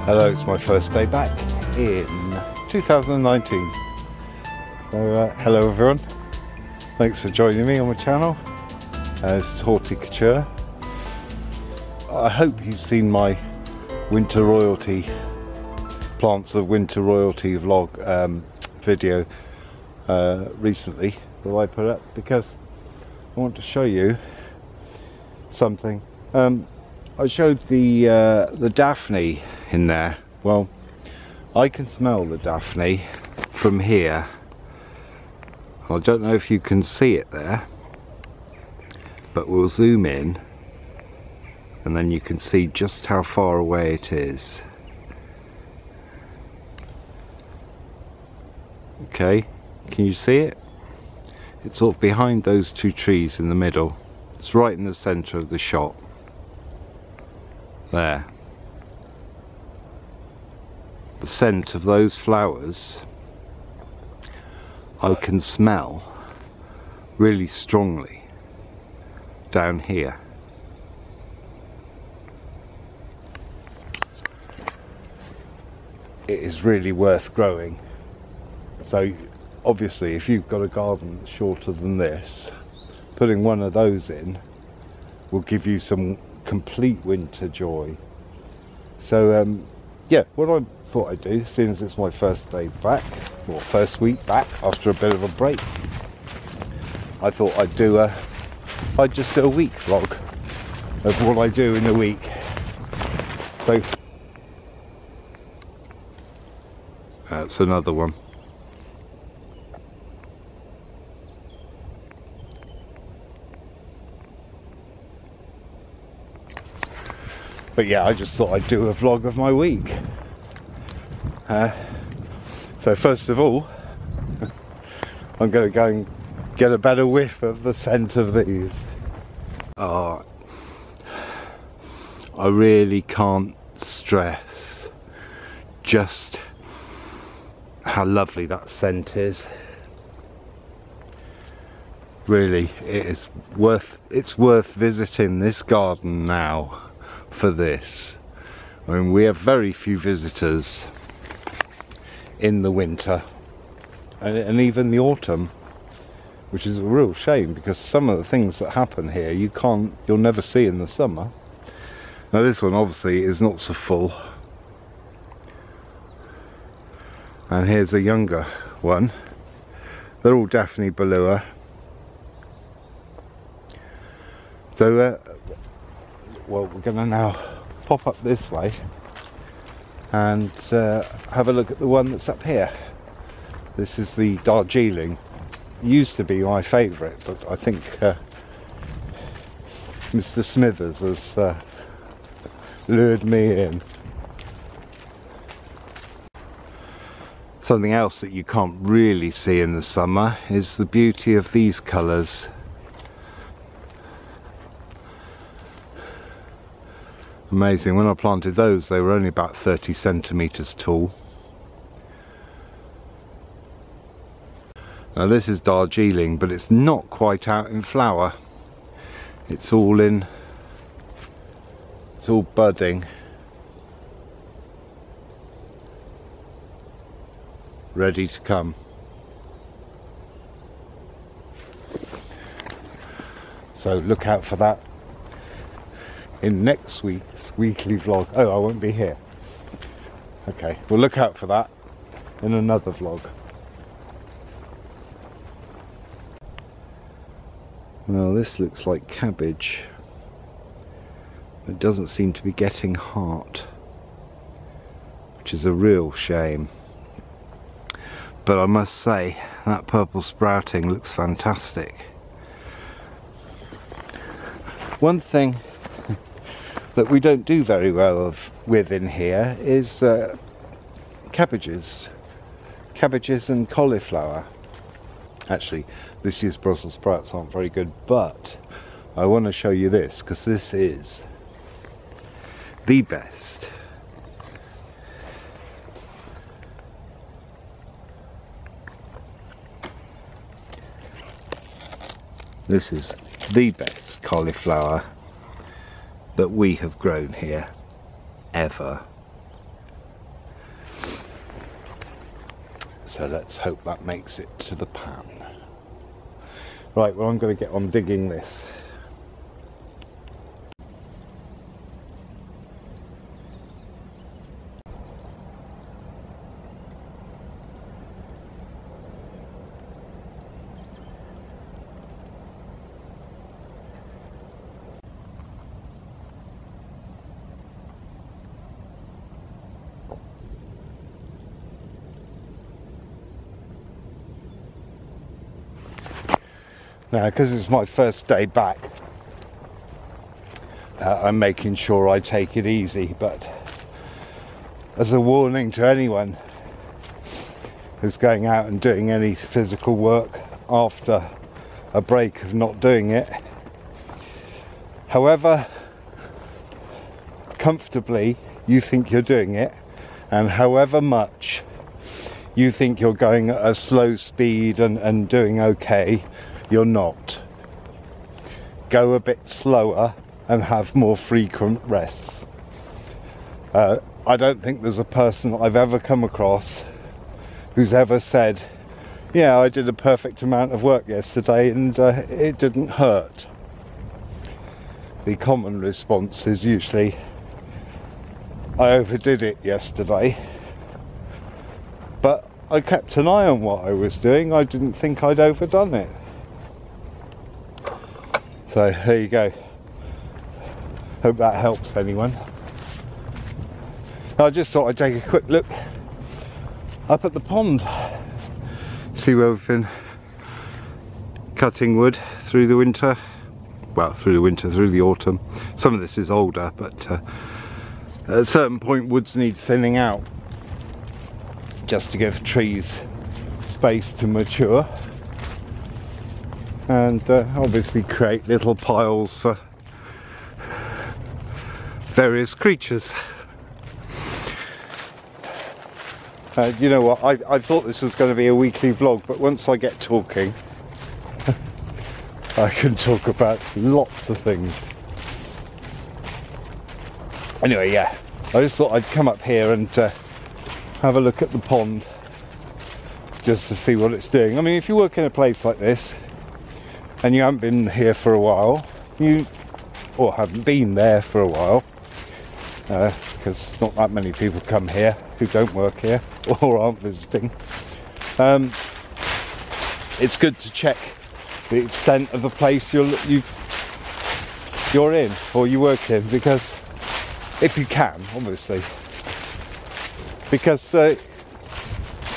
Hello, it's my first day back in 2019. So hello everyone, thanks for joining me on my channel. This is Horticulture. I hope you've seen my winter royalty, plants of winter royalty vlog video recently that I put up, because I want to show you something. I showed the Daphne in there. Well, I can smell the Daphne from here. I don't know if you can see it there, but we'll zoom in and then you can see just how far away it is. Okay, can you see it? It's sort of behind those two trees in the middle. It's right in the centre of the shot. There. The scent of those flowers I can smell really strongly down here. It is really worth growing. So obviously if you've got a garden that's shorter than this, putting one of those in will give you some complete winter joy. So yeah, what I thought I'd do, seeing as it's my first day back, or first week back after a bit of a break, I thought I'd do I'd just do a week vlog of what I do in a week. So that's another one. But yeah, I just thought I'd do a vlog of my week. So first of all, I'm going to go and get a better whiff of the scent of these. Oh, I really can't stress just how lovely that scent is. Really, it's worth visiting this garden now for this. I mean, we have very few visitors in the winter and even the autumn, which is a real shame, because some of the things that happen here you'll never see in the summer. Now this one obviously is not so full, and here's a younger one. They're all Daphne Bellua. So well, we're going to now pop up this way and have a look at the one that's up here. This is the Darjeeling. Used to be my favourite, but I think Mr. Smithers has lured me in. Something else that you can't really see in the summer is the beauty of these colours. Amazing. When I planted those, they were only about 30 centimetres tall. Now this is Darjeeling, but it's not quite out in flower. It's all budding. Ready to come. So look out for that in next week's weekly vlog. Oh, I won't be here. Okay, we'll look out for that in another vlog. Well, this looks like cabbage. It doesn't seem to be getting heart, which is a real shame. But I must say, that purple sprouting looks fantastic. One thing that we don't do very well with in here is cabbages and cauliflower. Actually, this year's Brussels sprouts aren't very good, but I want to show you this, because this is the best. This is the best cauliflower that we have grown here ever. So let's hope that makes it to the pan. Right, well, I'm going to get on digging this. Now, because it's my first day back, I'm making sure I take it easy, but as a warning to anyone who's going out and doing any physical work after a break of not doing it, however comfortably you think you're doing it, and however much you think you're going at a slow speed and doing okay, you're not. Go a bit slower and have more frequent rests. I don't think there's a person that I've ever come across who's ever said, yeah, I did a perfect amount of work yesterday and it didn't hurt. The common response is usually, I overdid it yesterday, but I kept an eye on what I was doing. I didn't think I'd overdone it. So there you go. Hope that helps anyone. I just thought I'd take a quick look up at the pond. See where we've been cutting wood through the winter. Well, through the autumn. Some of this is older, but at a certain point woods need thinning out just to give trees space to mature. And obviously create little piles for various creatures. You know what, I thought this was going to be a weekly vlog, but once I get talking I can talk about lots of things. Anyway, yeah, I just thought I'd come up here and have a look at the pond just to see what it's doing. I mean, if you work in a place like this and you haven't been here for a while, or haven't been there for a while, because not that many people come here who don't work here or aren't visiting, it's good to check the extent of the place you're in or you work in, because if you can, obviously, because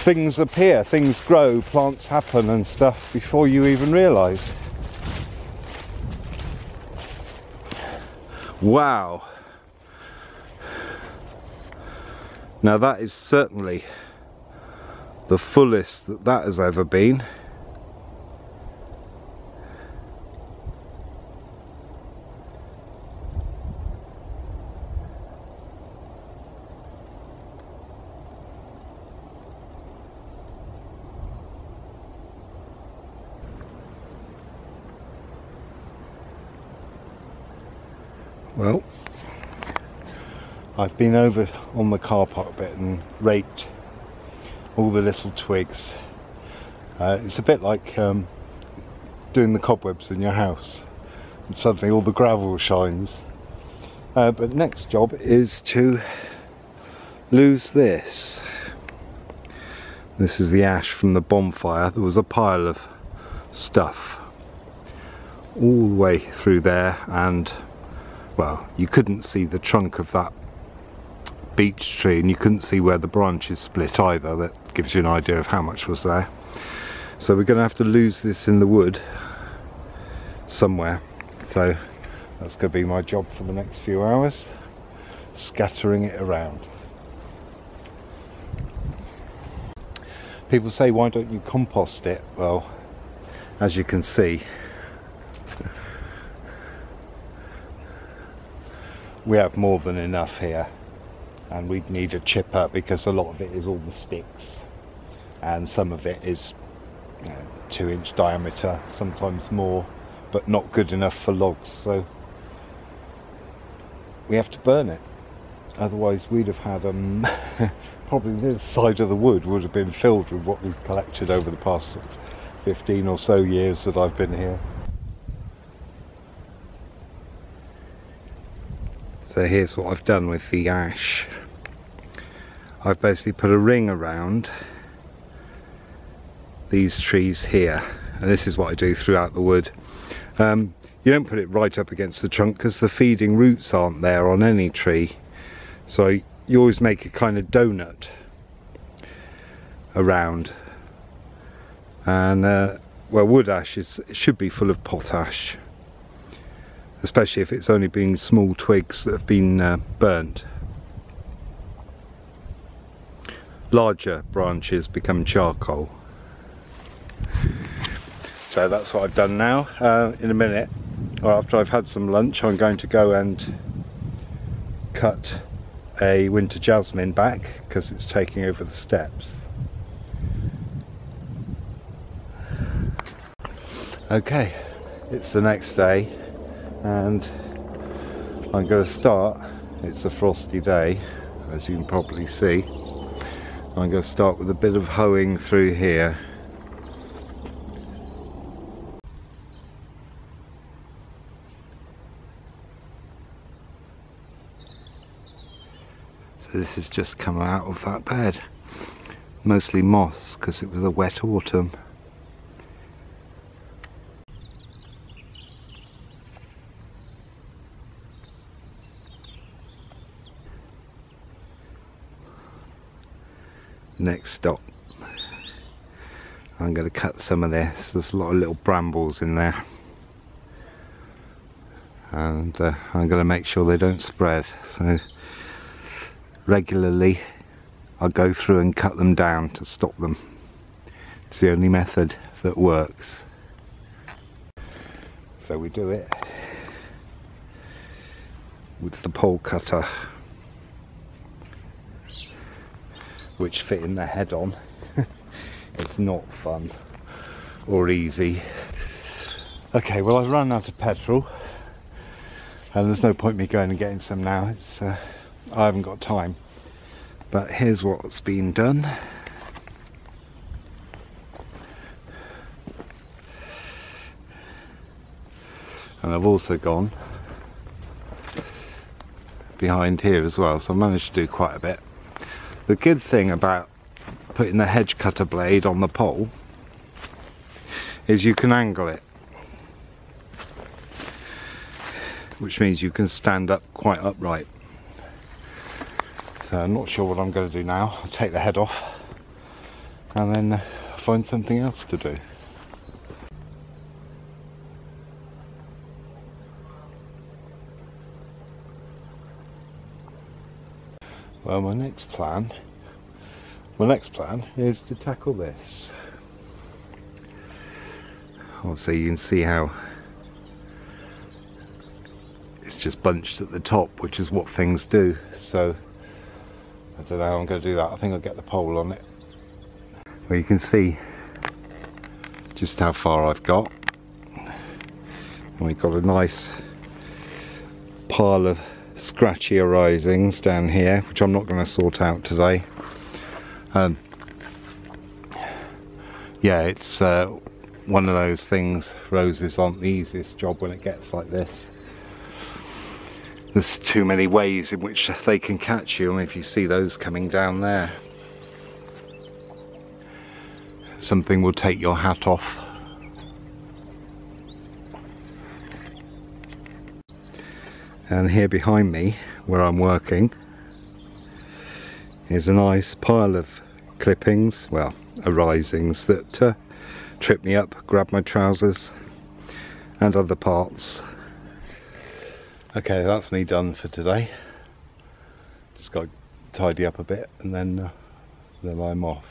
things appear, things grow, plants happen and stuff before you even realise. Wow. Now that is certainly the fullest that has ever been. Well, I've been over on the car park bit and raked all the little twigs. It's a bit like doing the cobwebs in your house, and suddenly all the gravel shines. But next job is to lose this. This is the ash from the bonfire. There was a pile of stuff all the way through there, and well, you couldn't see the trunk of that beech tree, and you couldn't see where the branches split either. That gives you an idea of how much was there. So we're going to have to lose this in the wood somewhere. So that's going to be my job for the next few hours, scattering it around. People say, why don't you compost it? Well, as you can see, we have more than enough here, and we'd need a chipper because a lot of it is all the sticks, and some of it is 2-inch diameter, sometimes more, but not good enough for logs, so we have to burn it. Otherwise we'd have had probably this side of the wood would have been filled with what we've collected over the past 15 or so years that I've been here. So here's what I've done with the ash. I've basically put a ring around these trees here, and this is what I do throughout the wood. You don't put it right up against the trunk because the feeding roots aren't there on any tree, so you always make a kind of donut around. And well, wood ash should be full of potash, especially if it's only been small twigs that have been burnt. Larger branches become charcoal. So that's what I've done now. In a minute, or after I've had some lunch, I'm going to go and cut a winter jasmine back because it's taking over the steps. Okay, it's the next day and I'm going to start. It's a frosty day, as you can probably see. I'm going to start with a bit of hoeing through here. So this has just come out of that bed. Mostly moss because it was a wet autumn. Next stop, I'm going to cut some of this. There's a lot of little brambles in there, and I'm going to make sure they don't spread. So regularly I'll go through and cut them down to stop them. It's the only method that works. So we do it with the pole cutter, which fit in the head on. It's not fun or easy. Okay, well, I've run out of petrol and there's no point me going and getting some now. It's I haven't got time. But here's what's been done. And I've also gone behind here as well, so I managed to do quite a bit. The good thing about putting the hedge cutter blade on the pole is you can angle it, which means you can stand up quite upright. So I'm not sure what I'm going to do now. I'll take the head off and then find something else to do. Well, my next plan is to tackle this. Obviously you can see how it's just bunched at the top, which is what things do. So I don't know how I'm going to do that. I think I'll get the pole on it. Well, you can see just how far I've got. And we've got a nice pile of scratchy arisings down here, which I'm not going to sort out today. Yeah, it's one of those things. Roses aren't the easiest job when it gets like this. There's too many ways in which they can catch you. I mean, if you see those coming down there, something will take your hat off. And here behind me, where I'm working, is a nice pile of clippings, well, arisings that trip me up, grab my trousers and other parts. Okay, that's me done for today. Just got to tidy up a bit and then I'm off.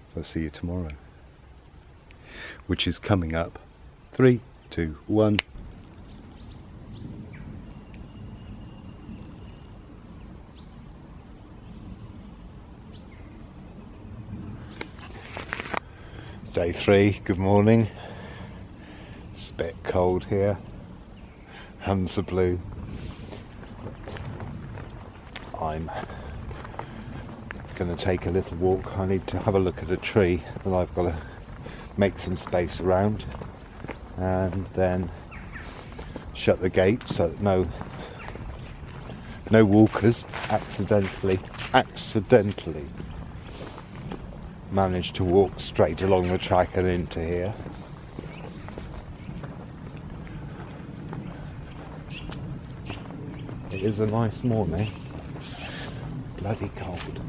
So I'll see you tomorrow, which is coming up. 3, 2, 1. Day 3, good morning. It's a bit cold here. Heavens are blue. I'm going to take a little walk. I need to have a look at a tree that I've got to make some space around, and then shut the gate so that no walkers accidentally manage to walk straight along the track and into here. It is a nice morning. Bloody cold.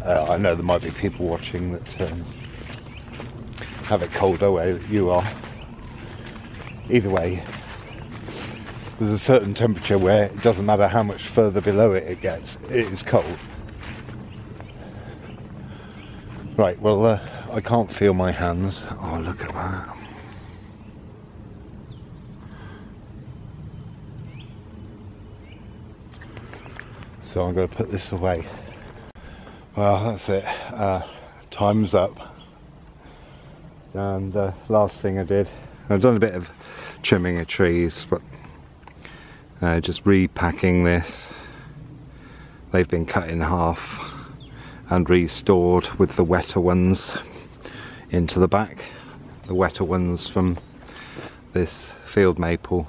I know there might be people watching that have it colder where you are. Either way, there's a certain temperature where it doesn't matter how much further below it gets, it is cold. Right, well, I can't feel my hands. Oh, look at that. So I'm going to put this away. Well, that's it. Time's up. And last thing I did, I've done a bit of trimming of trees, but just repacking this. They've been cut in half and restored with the wetter ones into the back. The wetter ones from this field maple,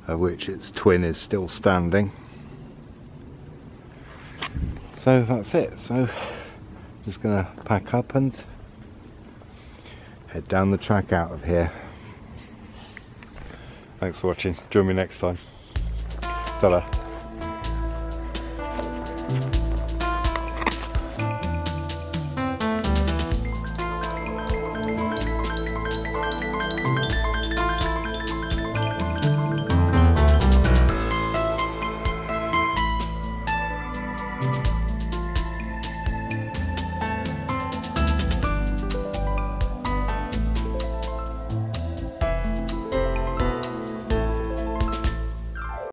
of which its twin is still standing. So that's it. So just gonna pack up and head down the track out of here. Thanks for watching. Join me next time. Ta-da.